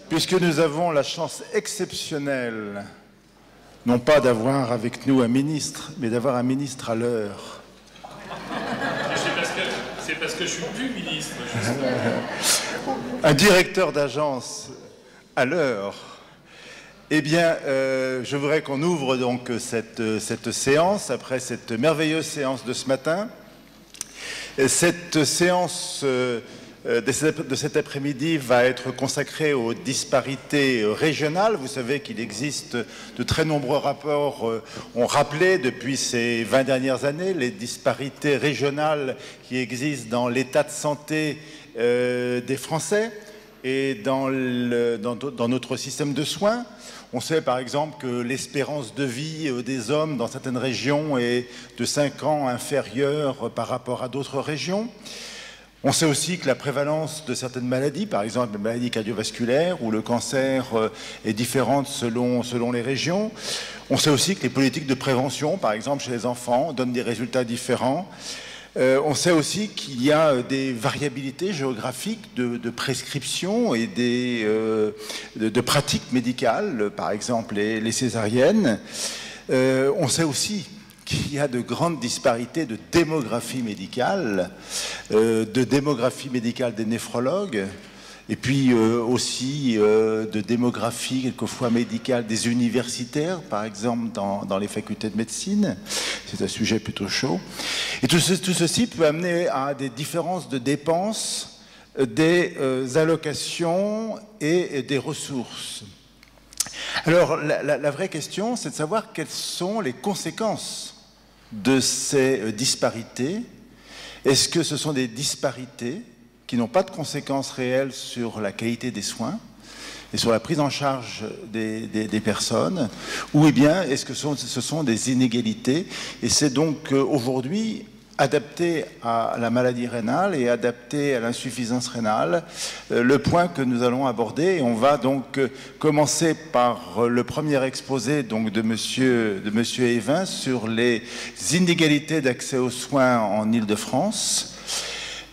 Puisque nous avons la chance exceptionnelle, non pas d'avoir avec nous un ministre, mais d'avoir un ministre à l'heure. C'est parce que je suis plus ministre. Un directeur d'agence à l'heure. Eh bien, je voudrais qu'on ouvre donc cette séance, après cette merveilleuse séance de ce matin. Cette séance de cet après-midi va être consacrée aux disparités régionales. Vous savez qu'il existe de très nombreux rapports ont rappelé depuis ces 20 dernières années les disparités régionales qui existent dans l'état de santé des Français et dans notre système de soins. On sait par exemple que l'espérance de vie des hommes dans certaines régions est de 5 ans inférieure par rapport à d'autres régions. On sait aussi que la prévalence de certaines maladies, par exemple les maladies cardiovasculaires ou le cancer, est différente selon les régions. On sait aussi que les politiques de prévention, par exemple chez les enfants, donnent des résultats différents. On sait aussi qu'il y a des variabilités géographiques de prescription et de pratiques médicales, par exemple les césariennes. On sait aussi qu'il y a de grandes disparités de démographie médicale des néphrologues, et puis aussi de démographie quelquefois médicale des universitaires, par exemple dans les facultés de médecine. C'est un sujet plutôt chaud. Et tout ceci peut amener à des différences de dépenses, des allocations et des ressources. Alors la vraie question, c'est de savoir quelles sont les conséquences de ces disparités. Est-ce que ce sont des disparités qui n'ont pas de conséquences réelles sur la qualité des soins et sur la prise en charge des personnes, ou eh bien est-ce que ce sont des inégalités? Et c'est donc aujourd'hui adapté à la maladie rénale et adapté à l'insuffisance rénale, le point que nous allons aborder. Et on va donc commencer par le premier exposé donc de monsieur Evin sur les inégalités d'accès aux soins en Île-de-France.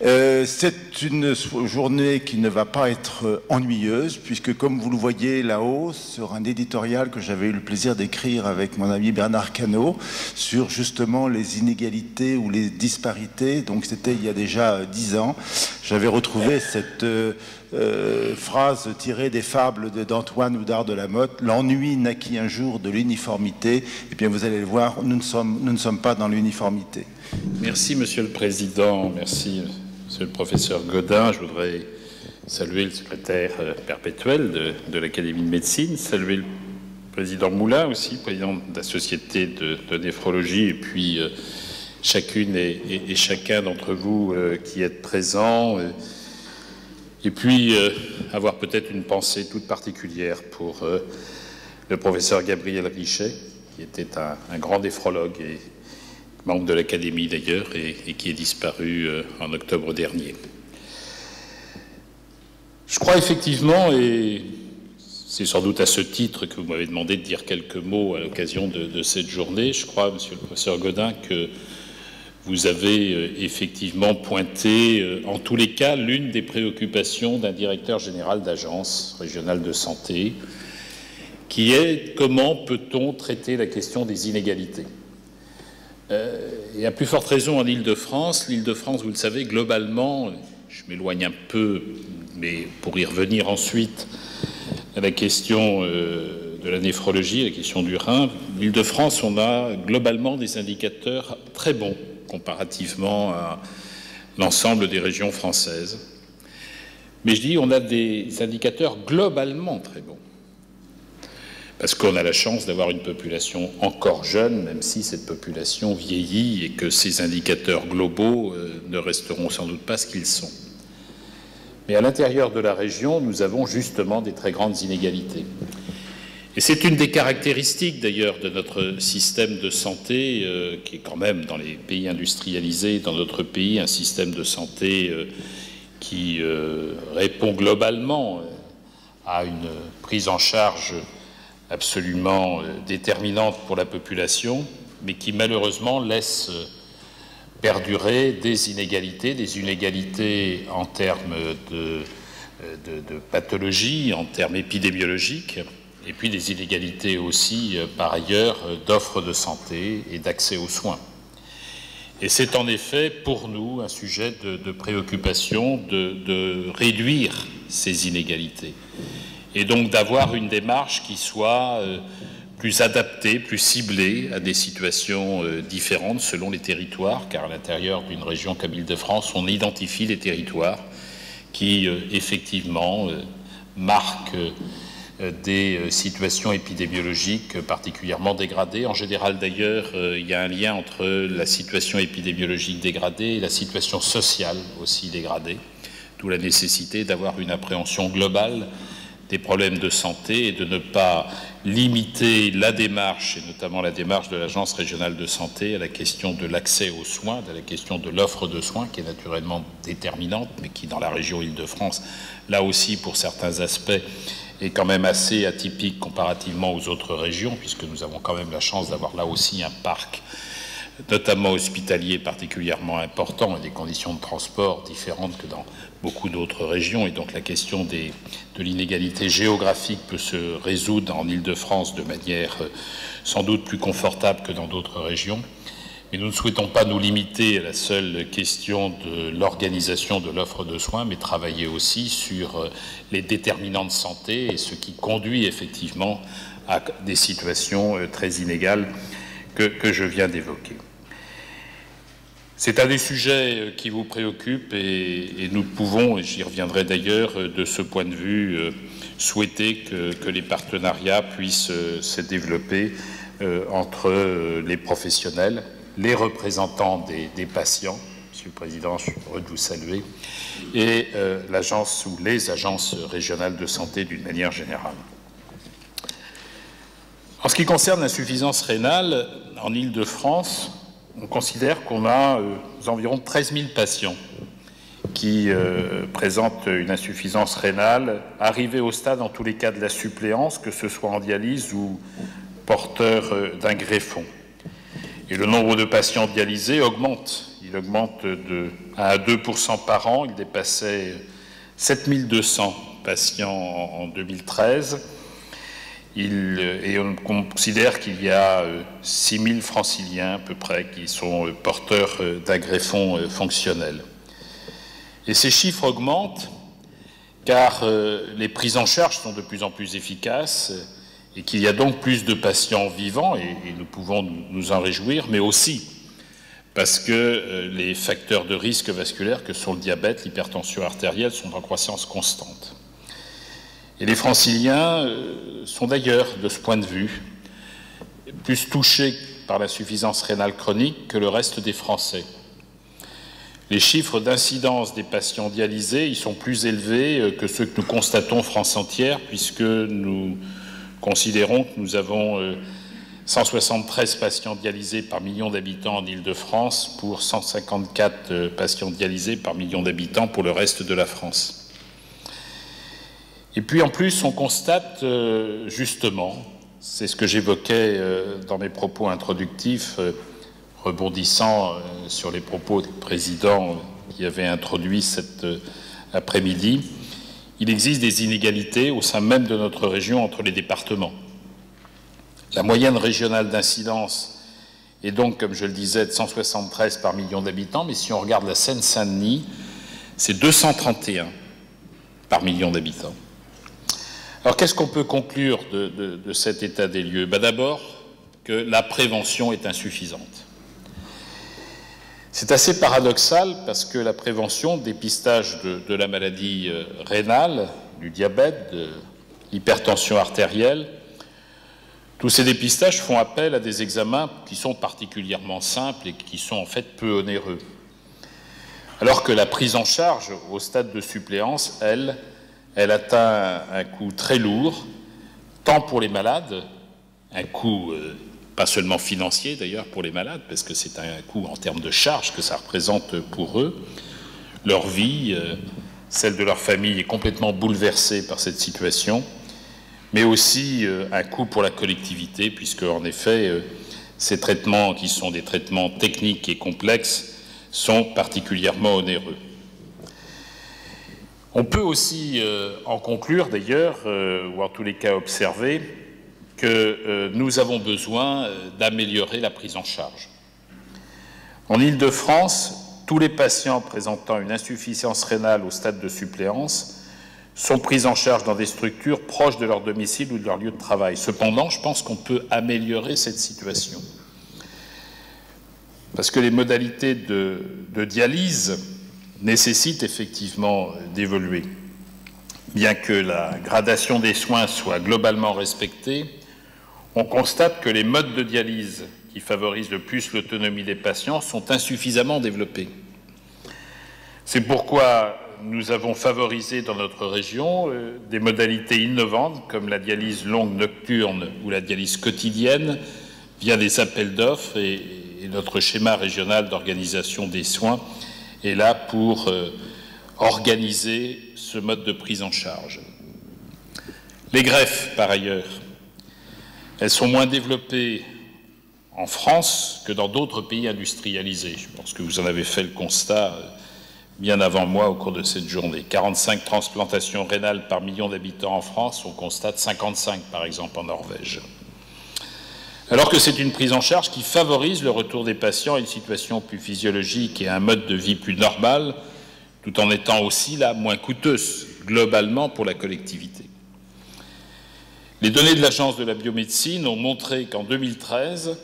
C'est une journée qui ne va pas être ennuyeuse, puisque comme vous le voyez là-haut, sur un éditorial que j'avais eu le plaisir d'écrire avec mon ami Bernard Cano, sur justement les inégalités ou les disparités, donc c'était il y a déjà 10 ans, j'avais retrouvé cette phrase tirée des fables d'Antoine Oudard de la Motte: l'ennui naquit un jour de l'uniformité. Et bien vous allez le voir, nous ne sommes pas dans l'uniformité. Merci Monsieur le Président, merci Monsieur le professeur Godin. Je voudrais saluer le secrétaire perpétuel de l'Académie de médecine, saluer le président Moulin aussi, président de la Société de néphrologie, et puis chacune et chacun d'entre vous qui êtes présents, et puis avoir peut-être une pensée toute particulière pour le professeur Gabriel Richet, qui était un grand néphrologue et membre de l'Académie d'ailleurs, et qui est disparu en octobre dernier. Je crois effectivement, et c'est sans doute à ce titre que vous m'avez demandé de dire quelques mots à l'occasion de cette journée, je crois, monsieur le professeur Godin, que vous avez effectivement pointé, en tous les cas, l'une des préoccupations d'un directeur général d'agence régionale de santé, qui est comment peut-on traiter la question des inégalités. Et à plus forte raison en Île-de-France. L'Île-de-France, vous le savez, globalement, je m'éloigne un peu, mais pour y revenir ensuite à la question de la néphrologie, la question du rein, l'Île-de-France, on a globalement des indicateurs très bons comparativement à l'ensemble des régions françaises. Mais je dis, on a des indicateurs globalement très bons, parce qu'on a la chance d'avoir une population encore jeune, même si cette population vieillit et que ces indicateurs globaux ne resteront sans doute pas ce qu'ils sont. Mais à l'intérieur de la région, nous avons justement des très grandes inégalités. Et c'est une des caractéristiques d'ailleurs de notre système de santé, qui est quand même dans les pays industrialisés, dans notre pays, un système de santé qui répond globalement à une prise en charge absolument déterminante pour la population, mais qui malheureusement laisse perdurer des inégalités en termes de pathologies en termes épidémiologiques, et puis des inégalités aussi, par ailleurs, d'offres de santé et d'accès aux soins. Et c'est en effet pour nous un sujet de préoccupation de réduire ces inégalités, et donc d'avoir une démarche qui soit plus adaptée, plus ciblée à des situations différentes selon les territoires, car à l'intérieur d'une région comme l'Île-de-France, on identifie des territoires qui effectivement marquent des situations épidémiologiques particulièrement dégradées. En général, d'ailleurs, il y a un lien entre la situation épidémiologique dégradée et la situation sociale aussi dégradée, d'où la nécessité d'avoir une appréhension globale des problèmes de santé et de ne pas limiter la démarche, et notamment la démarche de l'Agence régionale de santé, à la question de l'accès aux soins, à la question de l'offre de soins, qui est naturellement déterminante, mais qui, dans la région Île-de-France, là aussi, pour certains aspects, est quand même assez atypique comparativement aux autres régions, puisque nous avons quand même la chance d'avoir là aussi un parc, notamment hospitalier, particulièrement important, et des conditions de transport différentes que dans beaucoup d'autres régions. Et donc la question de l'inégalité géographique peut se résoudre en Île-de-France de manière sans doute plus confortable que dans d'autres régions. Mais nous ne souhaitons pas nous limiter à la seule question de l'organisation de l'offre de soins, mais travailler aussi sur les déterminants de santé et ce qui conduit effectivement à des situations très inégales que je viens d'évoquer. C'est un des sujets qui vous préoccupe et nous pouvons, et j'y reviendrai d'ailleurs, de ce point de vue, souhaiter que les partenariats puissent se développer entre les professionnels, les représentants des patients, Monsieur le Président, je suis heureux de vous saluer, et l'agence ou les agences régionales de santé d'une manière générale. En ce qui concerne l'insuffisance rénale, en Île-de-France, on considère qu'on a environ 13 000 patients qui présentent une insuffisance rénale, arrivés au stade, en tous les cas, de la suppléance, que ce soit en dialyse ou porteurs d'un greffon. Et le nombre de patients dialysés augmente. Il augmente de 1 à 2% par an. Il dépassait 7 200 patients en 2013. Et on considère qu'il y a 6 000 franciliens à peu près qui sont porteurs d'un greffon fonctionnel. Et ces chiffres augmentent car les prises en charge sont de plus en plus efficaces et qu'il y a donc plus de patients vivants, et nous pouvons nous en réjouir, mais aussi parce que les facteurs de risque vasculaire que sont le diabète, l'hypertension artérielle sont en croissance constante. Et les franciliens sont d'ailleurs, de ce point de vue, plus touchés par l'insuffisance rénale chronique que le reste des Français. Les chiffres d'incidence des patients dialysés, ils sont plus élevés que ceux que nous constatons France entière, puisque nous considérons que nous avons 173 patients dialysés par million d'habitants en Île-de-France pour 154 patients dialysés par million d'habitants pour le reste de la France. Et puis en plus, on constate justement, c'est ce que j'évoquais dans mes propos introductifs, rebondissant sur les propos du président qui avait introduit cet après-midi, il existe des inégalités au sein même de notre région entre les départements. La moyenne régionale d'incidence est donc, comme je le disais, de 173 par million d'habitants, mais si on regarde la Seine-Saint-Denis, c'est 231 par million d'habitants. Alors, qu'est-ce qu'on peut conclure de cet état des lieux? D'abord, que la prévention est insuffisante. C'est assez paradoxal parce que la prévention, dépistage de la maladie rénale, du diabète, de l'hypertension artérielle, tous ces dépistages font appel à des examens qui sont particulièrement simples et qui sont en fait peu onéreux. Alors que la prise en charge au stade de suppléance, elle atteint un coût très lourd, tant pour les malades, un coût pas seulement financier d'ailleurs pour les malades, parce que c'est un coût en termes de charges que ça représente pour eux. Leur vie, celle de leur famille est complètement bouleversée par cette situation, mais aussi un coût pour la collectivité, puisque en effet, ces traitements qui sont des traitements techniques et complexes sont particulièrement onéreux. On peut aussi en conclure d'ailleurs, ou en tous les cas observer, que nous avons besoin d'améliorer la prise en charge. En Île-de-France, tous les patients présentant une insuffisance rénale au stade de suppléance sont pris en charge dans des structures proches de leur domicile ou de leur lieu de travail. Cependant, je pense qu'on peut améliorer cette situation. Parce que les modalités de dialyse nécessitent effectivement d'évoluer. Bien que la gradation des soins soit globalement respectée, on constate que les modes de dialyse qui favorisent le plus l'autonomie des patients sont insuffisamment développés. C'est pourquoi nous avons favorisé dans notre région des modalités innovantes comme la dialyse longue nocturne ou la dialyse quotidienne via des appels d'offres et notre schéma régional d'organisation des soins est là pour organiser ce mode de prise en charge. Les greffes, par ailleurs, elles sont moins développées en France que dans d'autres pays industrialisés. Je pense que vous en avez fait le constat bien avant moi au cours de cette journée. 45 transplantations rénales par million d'habitants en France, on constate 55 par exemple en Norvège. Alors que c'est une prise en charge qui favorise le retour des patients à une situation plus physiologique et à un mode de vie plus normal, tout en étant aussi là moins coûteuse globalement pour la collectivité. Les données de l'Agence de la biomédecine ont montré qu'en 2013,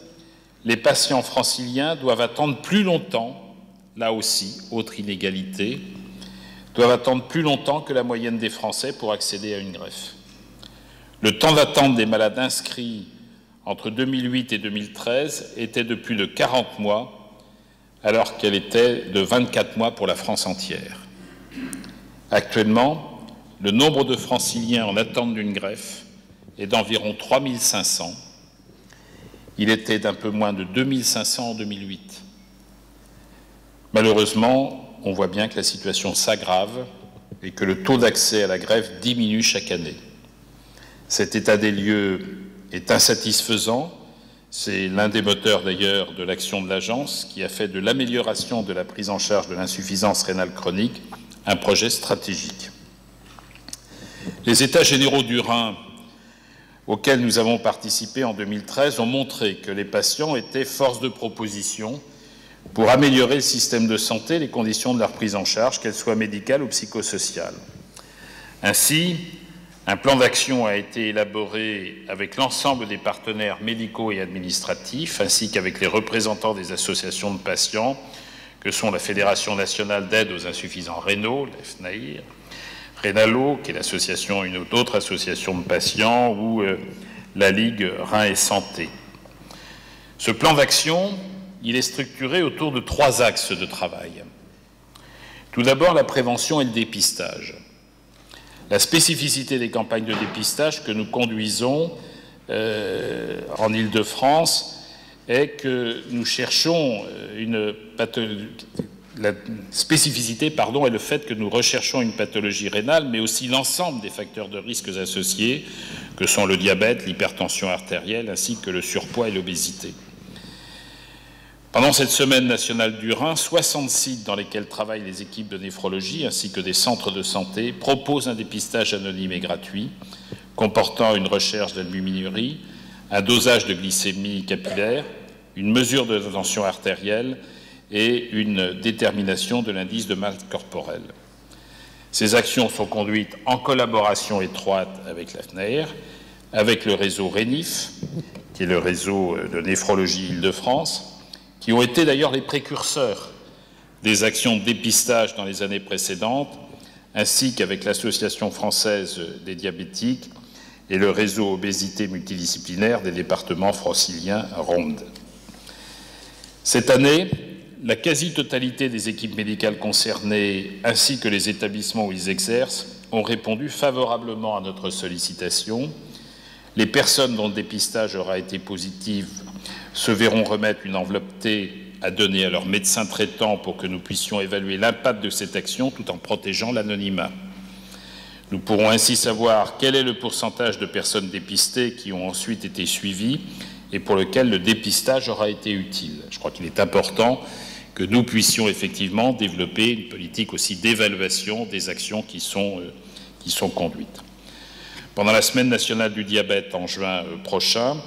les patients franciliens doivent attendre plus longtemps, là aussi, autre inégalité, doivent attendre plus longtemps que la moyenne des Français pour accéder à une greffe. Le temps d'attente des malades inscrits entre 2008 et 2013 était de plus de 40 mois, alors qu'elle était de 24 mois pour la France entière. Actuellement, le nombre de franciliens en attente d'une greffe est d'environ 3500. Il était d'un peu moins de 2500 en 2008. Malheureusement, on voit bien que la situation s'aggrave et que le taux d'accès à la greffe diminue chaque année. Cet état des lieux est insatisfaisant. C'est l'un des moteurs d'ailleurs de l'action de l'agence qui a fait de l'amélioration de la prise en charge de l'insuffisance rénale chronique un projet stratégique. Les États généraux du Rhin auxquels nous avons participé en 2013 ont montré que les patients étaient force de proposition pour améliorer le système de santé et les conditions de leur prise en charge, qu'elles soient médicales ou psychosociales. Ainsi, un plan d'action a été élaboré avec l'ensemble des partenaires médicaux et administratifs, ainsi qu'avec les représentants des associations de patients, que sont la Fédération nationale d'aide aux insuffisants rénaux, la FNAIR, Rénalo, qui est une autre association de patients, ou la Ligue Rein et Santé. Ce plan d'action, il est structuré autour de 3 axes de travail. Tout d'abord, la prévention et le dépistage. La spécificité des campagnes de dépistage que nous conduisons en Île-de-France est que nous cherchons une pathologie. La spécificité, est le fait que nous recherchons une pathologie rénale, mais aussi l'ensemble des facteurs de risques associés, que sont le diabète, l'hypertension artérielle, ainsi que le surpoids et l'obésité. Pendant cette semaine nationale du Rhin, 60 sites dans lesquels travaillent les équipes de néphrologie, ainsi que des centres de santé, proposent un dépistage anonyme et gratuit, comportant une recherche d'albuminurie, un dosage de glycémie capillaire, une mesure de tension artérielle, et une détermination de l'indice de masse corporelle. Ces actions sont conduites en collaboration étroite avec la FNAIR, avec le réseau RENIF, qui est le réseau de néphrologie Île-de-France, qui ont été d'ailleurs les précurseurs des actions de dépistage dans les années précédentes, ainsi qu'avec l'Association française des diabétiques et le réseau obésité multidisciplinaire des départements franciliens Ronde. Cette année, la quasi-totalité des équipes médicales concernées, ainsi que les établissements où ils exercent, ont répondu favorablement à notre sollicitation. Les personnes dont le dépistage aura été positif se verront remettre une enveloppe T à donner à leur médecin traitant pour que nous puissions évaluer l'impact de cette action tout en protégeant l'anonymat. Nous pourrons ainsi savoir quel est le pourcentage de personnes dépistées qui ont ensuite été suivies et pour lequel le dépistage aura été utile. Je crois qu'il est important que nous puissions effectivement développer une politique aussi d'évaluation des actions qui sont conduites. Pendant la Semaine nationale du diabète en juin prochain,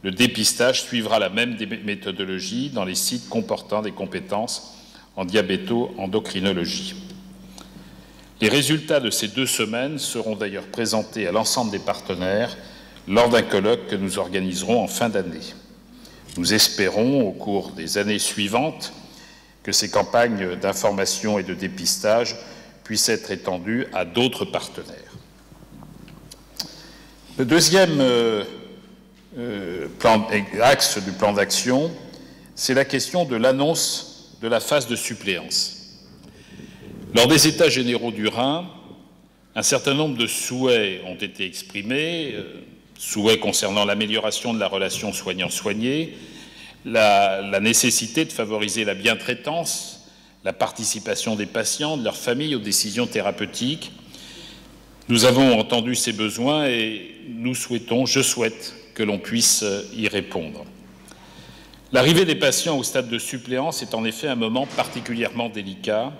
le dépistage suivra la même méthodologie dans les sites comportant des compétences en diabéto-endocrinologie. Les résultats de ces 2 semaines seront d'ailleurs présentés à l'ensemble des partenaires lors d'un colloque que nous organiserons en fin d'année. Nous espérons, au cours des années suivantes, que ces campagnes d'information et de dépistage puissent être étendues à d'autres partenaires. Le deuxième axe du plan d'action, c'est la question de l'annonce de la phase de suppléance. Lors des États généraux du Rhin, un certain nombre de souhaits ont été exprimés, souhaits concernant l'amélioration de la relation soignant-soigné, la nécessité de favoriser la bientraitance, la participation des patients, de leurs familles aux décisions thérapeutiques. Nous avons entendu ces besoins et je souhaite que l'on puisse y répondre. L'arrivée des patients au stade de suppléance est en effet un moment particulièrement délicat,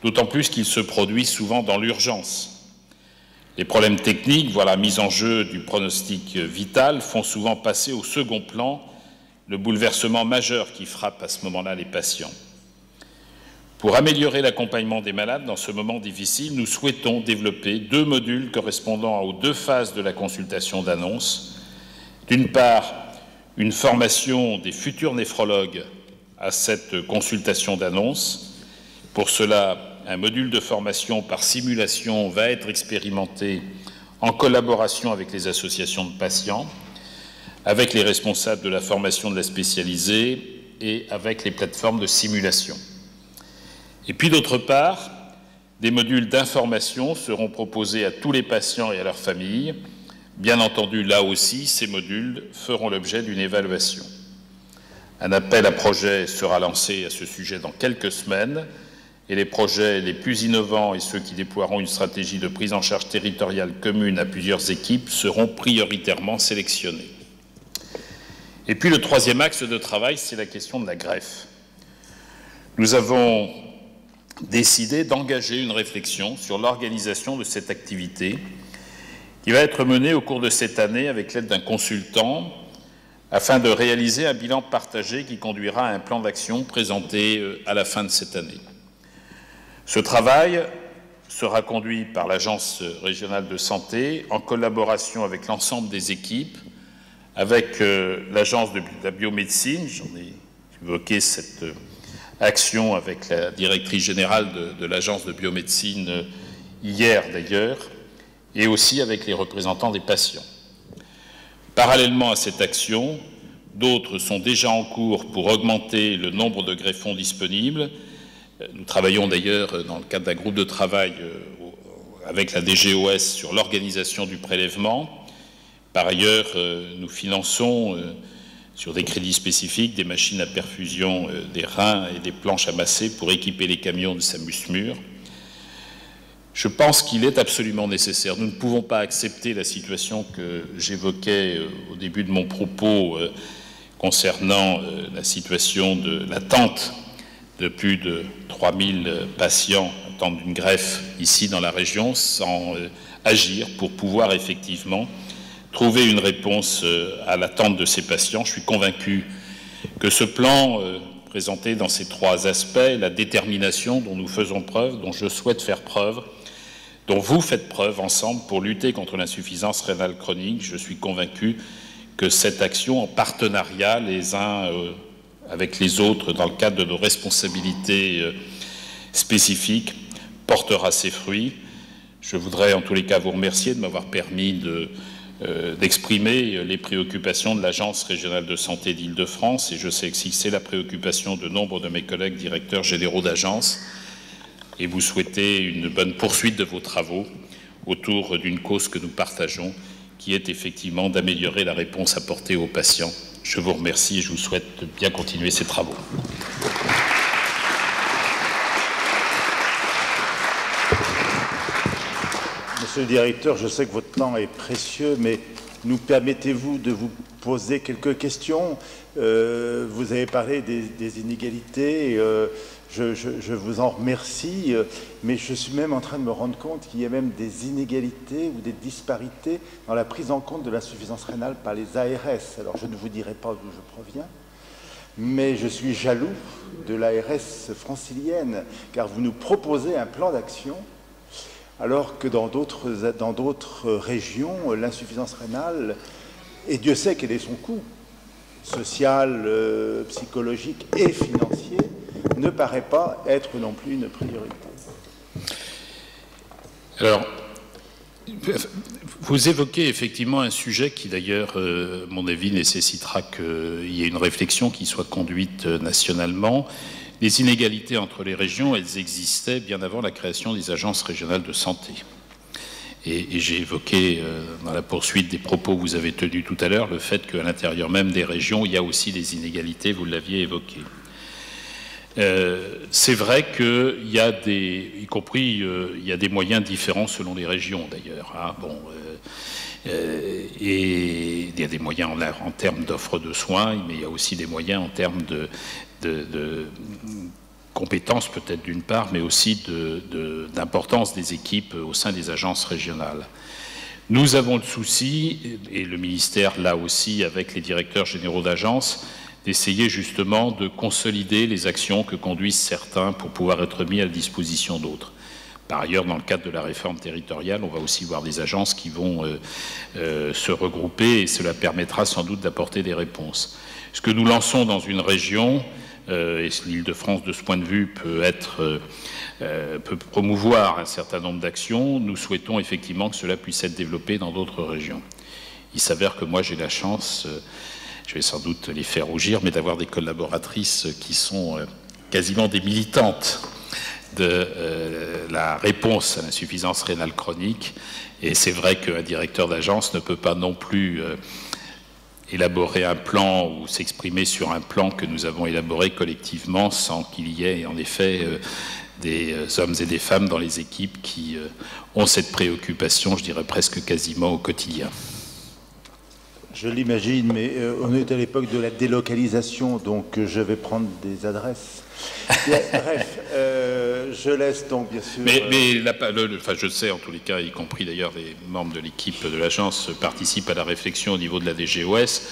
d'autant plus qu'il se produit souvent dans l'urgence. Les problèmes techniques, voire la mise en jeu du pronostic vital, font souvent passer au second plan le bouleversement majeur qui frappe à ce moment-là les patients. Pour améliorer l'accompagnement des malades dans ce moment difficile, nous souhaitons développer 2 modules correspondant aux 2 phases de la consultation d'annonce. D'une part, une formation des futurs néphrologues à cette consultation d'annonce. Pour cela, un module de formation par simulation va être expérimenté en collaboration avec les associations de patients, avec les responsables de la formation de la spécialisée et avec les plateformes de simulation. Et puis d'autre part, des modules d'information seront proposés à tous les patients et à leurs familles. Bien entendu, là aussi, ces modules feront l'objet d'une évaluation. Un appel à projets sera lancé à ce sujet dans quelques semaines et les projets les plus innovants et ceux qui déploieront une stratégie de prise en charge territoriale commune à plusieurs équipes seront prioritairement sélectionnés. Et puis le troisième axe de travail, c'est la question de la greffe. Nous avons décidé d'engager une réflexion sur l'organisation de cette activité qui va être menée au cours de cette année avec l'aide d'un consultant afin de réaliser un bilan partagé qui conduira à un plan d'action présenté à la fin de cette année. Ce travail sera conduit par l'Agence régionale de santé en collaboration avec l'ensemble des équipes, avec l'Agence de la biomédecine. J'en ai évoqué cette action avec la directrice générale de l'Agence de biomédecine hier d'ailleurs, et aussi avec les représentants des patients. Parallèlement à cette action, d'autres sont déjà en cours pour augmenter le nombre de greffons disponibles. Nous travaillons d'ailleurs dans le cadre d'un groupe de travail avec la DGOS sur l'organisation du prélèvement. Par ailleurs, nous finançons sur des crédits spécifiques des machines à perfusion des reins et des planches à masser pour équiper les camions de SAMUSMUR. Je pense qu'il est absolument nécessaire. Nous ne pouvons pas accepter la situation que j'évoquais au début de mon propos concernant la situation de l'attente de plus de 3000 patients attendent une greffe ici dans la région sans agir pour pouvoir effectivement trouver une réponse à l'attente de ces patients. Je suis convaincu que ce plan présenté dans ces 3 aspects, la détermination dont nous faisons preuve, dont je souhaite faire preuve, dont vous faites preuve ensemble pour lutter contre l'insuffisance rénale chronique, je suis convaincu que cette action en partenariat les uns avec les autres dans le cadre de nos responsabilités spécifiques portera ses fruits. Je voudrais en tous les cas vous remercier de m'avoir permis d'exprimer les préoccupations de l'Agence régionale de santé d'Île-de-France et je sais que c'est la préoccupation de nombre de mes collègues directeurs généraux d'agence et vous souhaitez une bonne poursuite de vos travaux autour d'une cause que nous partageons qui est effectivement d'améliorer la réponse apportée aux patients. Je vous remercie et je vous souhaite de bien continuer ces travaux. Monsieur le directeur, je sais que votre temps est précieux, mais nous permettez-vous de vous poser quelques questions? Vous avez parlé des inégalités, je vous en remercie, mais je suis même en train de me rendre compte qu'il y a même des inégalités ou des disparités dans la prise en compte de l'insuffisance rénale par les ARS. Alors je ne vous dirai pas d'où je proviens, mais je suis jaloux de l'ARS francilienne, car vous nous proposez un plan d'action, alors que dans d'autres régions, l'insuffisance rénale, et Dieu sait quel est son coût, social, psychologique et financier, ne paraît pas être non plus une priorité. Alors, vous évoquez effectivement un sujet qui d'ailleurs, à mon avis, nécessitera qu'il y ait une réflexion qui soit conduite nationalement. Les inégalités entre les régions, elles existaient bien avant la création des agences régionales de santé. Et j'ai évoqué, dans la poursuite des propos que vous avez tenus tout à l'heure, le fait qu'à l'intérieur même des régions, il y a aussi des inégalités, vous l'aviez évoqué. C'est vrai qu'il y a il y a des moyens différents selon les régions d'ailleurs. Hein. Et il y a des moyens en termes d'offres de soins, mais il y a aussi des moyens en termes de compétences peut-être d'une part, mais aussi d'importance des équipes au sein des agences régionales. Nous avons le souci, et le ministère là aussi avec les directeurs généraux d'agences, d'essayer justement de consolider les actions que conduisent certains pour pouvoir être mis à la disposition d'autres. Par ailleurs, dans le cadre de la réforme territoriale, on va aussi voir des agences qui vont se regrouper et cela permettra sans doute d'apporter des réponses. Ce que nous lançons dans une région, et l'Île-de-France de ce point de vue peut promouvoir un certain nombre d'actions, nous souhaitons effectivement que cela puisse être développé dans d'autres régions. Il s'avère que moi j'ai la chance, je vais sans doute les faire rougir, mais d'avoir des collaboratrices qui sont quasiment des militantes de la réponse à l'insuffisance rénale chronique. Et c'est vrai qu'un directeur d'agence ne peut pas non plus élaborer un plan ou s'exprimer sur un plan que nous avons élaboré collectivement sans qu'il y ait en effet des hommes et des femmes dans les équipes qui ont cette préoccupation, je dirais presque quasiment au quotidien. Je l'imagine, mais on est à l'époque de la délocalisation, donc je vais prendre des adresses. Bref, je laisse donc bien sûr... Mais enfin, je sais en tous les cas, y compris d'ailleurs les membres de l'équipe de l'agence participent à la réflexion au niveau de la DGOS,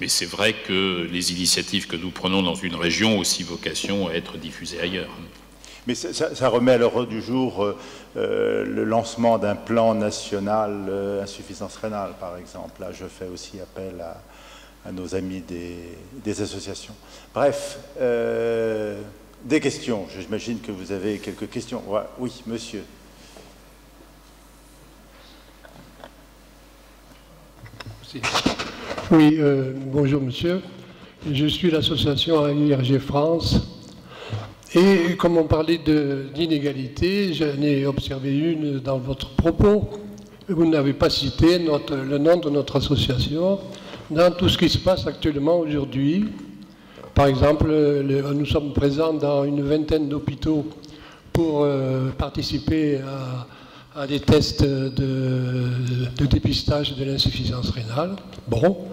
mais c'est vrai que les initiatives que nous prenons dans une région ont aussi vocation à être diffusées ailleurs. Mais ça remet à l'ordre du jour le lancement d'un plan national insuffisance rénale, par exemple. Là, je fais aussi appel à nos amis des associations. Bref, des questions. J'imagine que vous avez quelques questions. Ouais, oui, monsieur. Oui, bonjour monsieur. Je suis l'association IRG France. Et comme on parlait d'inégalité, j'en ai observé une dans votre propos. Vous n'avez pas cité le nom de notre association dans tout ce qui se passe actuellement aujourd'hui. Par exemple, nous sommes présents dans une vingtaine d'hôpitaux pour participer à des tests de dépistage de l'insuffisance rénale. Bon,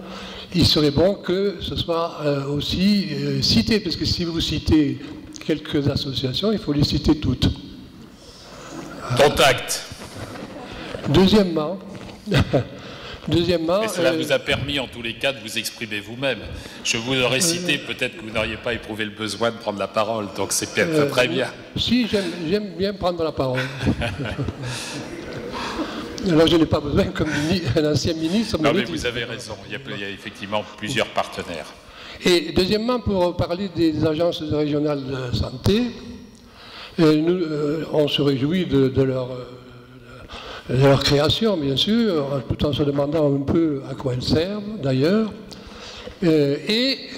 il serait bon que ce soit aussi cité, parce que si vous citez quelques associations, il faut les citer toutes. Contact. Deuxièmement, mais cela vous a permis en tous les cas de vous exprimer vous-même. Je vous aurais cité, peut-être que vous n'auriez pas éprouvé le besoin de prendre la parole, donc c'est peut-être très bien. Si, j'aime bien prendre la parole. Alors je n'ai pas besoin, comme un ancien ministre... Non mais vous avez raison, il y a effectivement plusieurs partenaires. Et deuxièmement, pour parler des agences régionales de santé, on se réjouit de leur création, bien sûr, tout en se demandant un peu à quoi elles servent, d'ailleurs. Et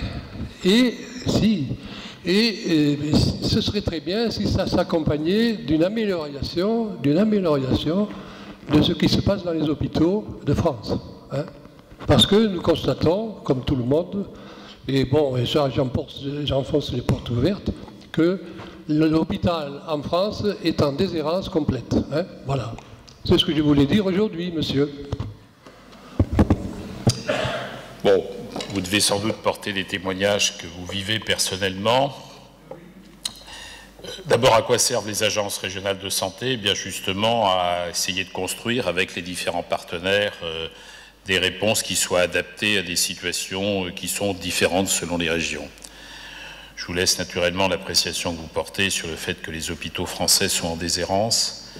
ce serait très bien si ça s'accompagnait d'une amélioration de ce qui se passe dans les hôpitaux de France. Hein. Parce que nous constatons, comme tout le monde, et bon, et ça j'enfonce les portes ouvertes, que l'hôpital en France est en déshérence complète. Hein. Voilà. C'est ce que je voulais dire aujourd'hui, monsieur. Bon, vous devez sans doute porter des témoignages que vous vivez personnellement. D'abord, à quoi servent les agences régionales de santé? Eh bien, justement, à essayer de construire avec les différents partenaires des réponses qui soient adaptées à des situations qui sont différentes selon les régions. Je vous laisse naturellement l'appréciation que vous portez sur le fait que les hôpitaux français sont en déshérence.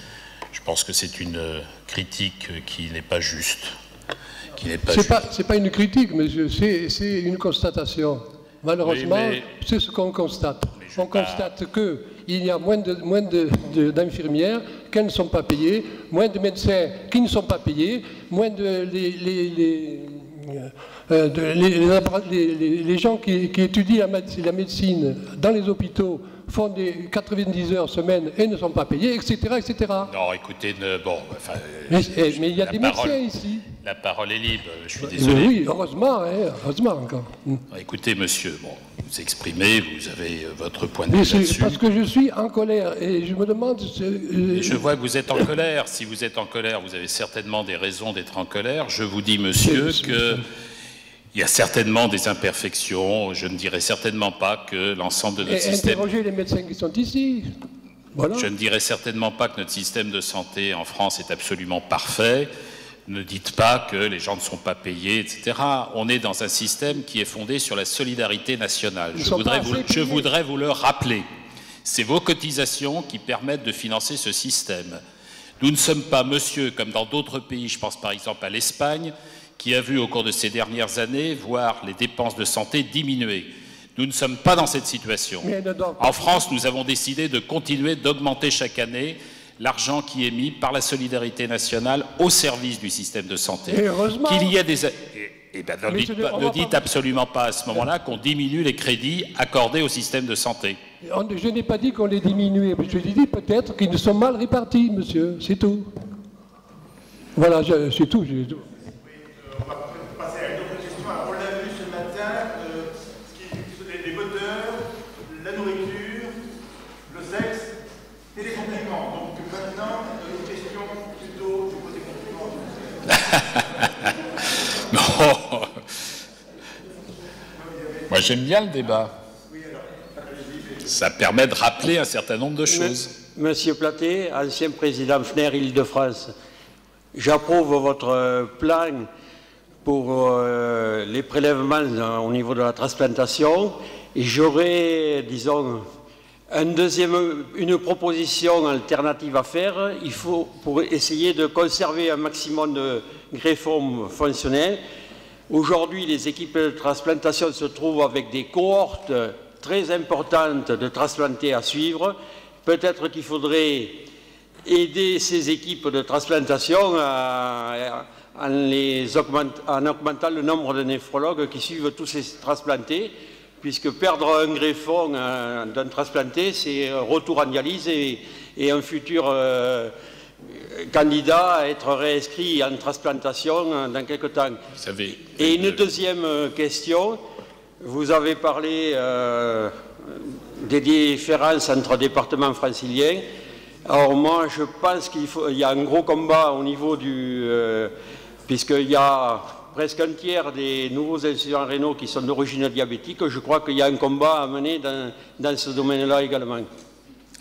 Je pense que c'est une critique qui n'est pas juste. C'est pas une critique, monsieur, c'est une constatation. Malheureusement, oui, c'est ce qu'on constate. On constate qu'il y a moins d'infirmières qui ne sont pas payées, moins de médecins qui ne sont pas payés, moins de les gens qui étudient la médecine dans les hôpitaux font des 90 heures semaine et ne sont pas payés, etc. etc. Non, écoutez, bon... Enfin, mais il y a des médecins ici. La parole est libre, je suis désolé. Oui, heureusement, hein, heureusement encore. Écoutez, monsieur, bon, vous exprimez, vous avez votre point de vue là-dessus. Parce que je suis en colère et je me demande... Je vois que vous êtes en colère. Si vous êtes en colère, vous avez certainement des raisons d'être en colère. Je vous dis, monsieur, que... Il y a certainement des imperfections. Je ne dirais certainement pas que l'ensemble de notre système... Interrogez les médecins qui sont ici. Voilà. Je ne dirais certainement pas que notre système de santé en France est absolument parfait. Ne dites pas que les gens ne sont pas payés, etc. On est dans un système qui est fondé sur la solidarité nationale. Je voudrais vous le rappeler. C'est vos cotisations qui permettent de financer ce système. Nous ne sommes pas, monsieur, comme dans d'autres pays, je pense par exemple à l'Espagne, qui a vu au cours de ces dernières années voir les dépenses de santé diminuer. Nous ne sommes pas dans cette situation. En France, nous avons décidé de continuer d'augmenter chaque année l'argent qui est mis par la solidarité nationale au service du système de santé. Et heureusement. Qu'il y ait des... ne dites absolument pas à ce moment-là qu'on diminue les crédits accordés au système de santé. Je n'ai pas dit qu'on les diminuait, mais je dis peut-être qu'ils sont mal répartis, monsieur, c'est tout. Voilà, c'est tout. On va passer à une autre question. Alors, on l'a vu ce matin, les moteurs, la nourriture, le sexe et les compliments. Donc maintenant, une question plutôt du côté compliments. Non. Moi, j'aime bien le débat. Ça permet de rappeler un certain nombre de choses. Monsieur Platé, ancien président FNER Île-de-France, j'approuve votre plan pour les prélèvements au niveau de la transplantation et j'aurais, disons, une proposition alternative à faire. Il faut, pour essayer de conserver un maximum de greffons fonctionnels. Aujourd'hui, les équipes de transplantation se trouvent avec des cohortes très importantes de transplantés à suivre. Peut-être qu'il faudrait aider ces équipes de transplantation en augmentant le nombre de néphrologues qui suivent tous ces transplantés, puisque perdre un greffon d'un transplanté, c'est retour en dialyse et un futur candidat à être réinscrit en transplantation dans quelques temps. Et une deuxième question, vous avez parlé des différences entre départements franciliens. Alors moi, je pense qu'il y a un gros combat au niveau du... puisqu'il y a presque un tiers des nouveaux insuffisants rénaux qui sont d'origine diabétique, je crois qu'il y a un combat à mener dans ce domaine-là également.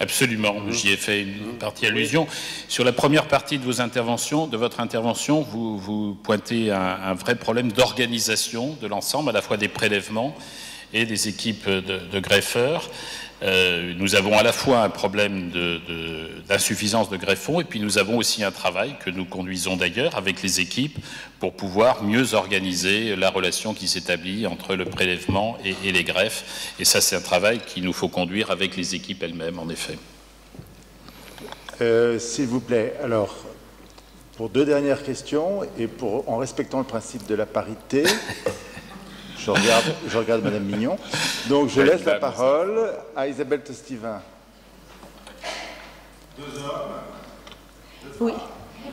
Absolument, j'y ai fait une partie allusion. Sur la première partie de votre intervention, vous pointez un vrai problème d'organisation de l'ensemble, à la fois des prélèvements et des équipes de greffeurs. Nous avons à la fois un problème d'insuffisance de greffons et puis nous avons aussi un travail que nous conduisons d'ailleurs avec les équipes pour pouvoir mieux organiser la relation qui s'établit entre le prélèvement et les greffes. Et ça, c'est un travail qu'il nous faut conduire avec les équipes elles-mêmes, en effet. S'il vous plaît, alors, pour deux dernières questions et en respectant le principe de la parité... Je regarde Madame Mignon. Donc, je laisse la parole à Isabelle Tostevin. Deux hommes.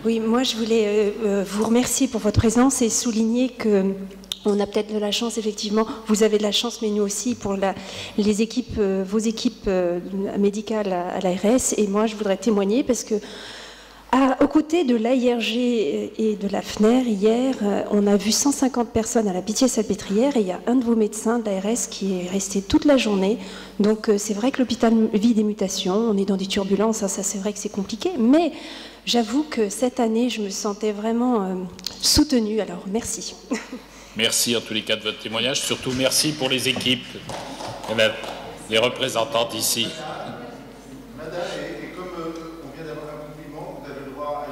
Oui, moi, je voulais vous remercier pour votre présence et souligner que on a peut-être de la chance, effectivement. Vous avez de la chance, mais nous aussi, pour les équipes, vos équipes médicales à l'ARS. Et moi, je voudrais témoigner parce que Aux côtés de l'AIRG et de la FNER, hier, on a vu 150 personnes à la Pitié-Salpêtrière et il y a un de vos médecins de l'ARS qui est resté toute la journée. Donc c'est vrai que l'hôpital vit des mutations, on est dans des turbulences, hein, ça c'est vrai que c'est compliqué, mais j'avoue que cette année, je me sentais vraiment soutenue, alors merci. Merci en tous les cas de votre témoignage, surtout merci pour les équipes, les représentants d'ici. Madame, et comme on vient d'avoir un compliment, vous avez le droit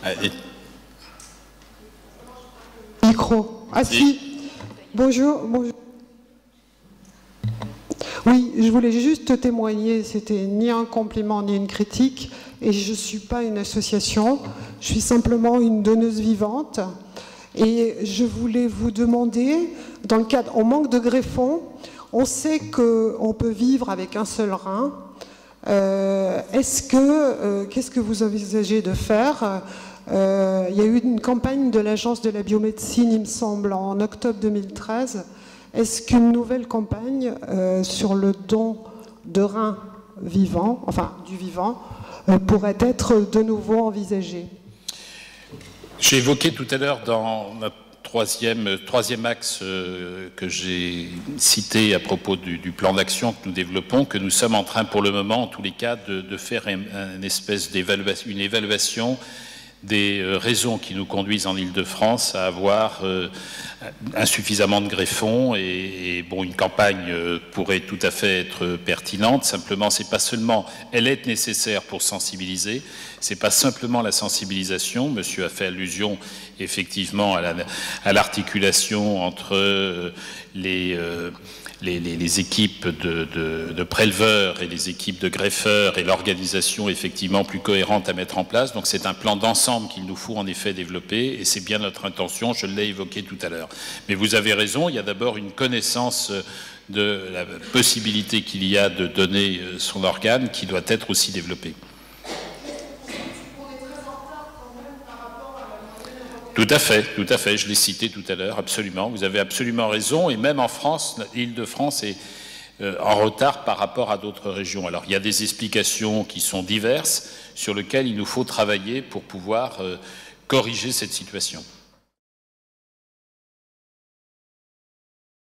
à... Micro. Ah si. Bonjour. Bonjour. Oui, je voulais juste témoigner, c'était ni un compliment ni une critique, et je ne suis pas une association, je suis simplement une donneuse vivante. Et je voulais vous demander, dans le cadre, on manque de greffons, on sait qu'on peut vivre avec un seul rein. Qu'est-ce que vous envisagez de faire? Il y a eu une campagne de l'Agence de la biomédecine, il me semble, en octobre 2013. Est-ce qu'une nouvelle campagne sur le don de reins vivants, enfin du vivant, pourrait être de nouveau envisagée? J'ai évoqué tout à l'heure dans notre troisième axe que j'ai cité à propos du plan d'action que nous développons, que nous sommes en train pour le moment, en tous les cas, de faire une espèce une évaluation des raisons qui nous conduisent en Île-de-France à avoir insuffisamment de greffons et bon, une campagne pourrait tout à fait être pertinente. Simplement, c'est pas seulement, elle est nécessaire pour sensibiliser, c'est pas simplement la sensibilisation. Monsieur a fait allusion effectivement à l'articulation entre les équipes de préleveurs et les équipes de greffeurs et l'organisation effectivement plus cohérente à mettre en place. Donc c'est un plan d'ensemble qu'il nous faut en effet développer et c'est bien notre intention, je l'ai évoqué tout à l'heure. Mais vous avez raison, il y a d'abord une connaissance de la possibilité qu'il y a de donner son organe qui doit être aussi développée. Tout à fait, je l'ai cité tout à l'heure, absolument, vous avez absolument raison, et même en France, l'Île-de-France est en retard par rapport à d'autres régions. Alors il y a des explications qui sont diverses, sur lesquelles il nous faut travailler pour pouvoir corriger cette situation.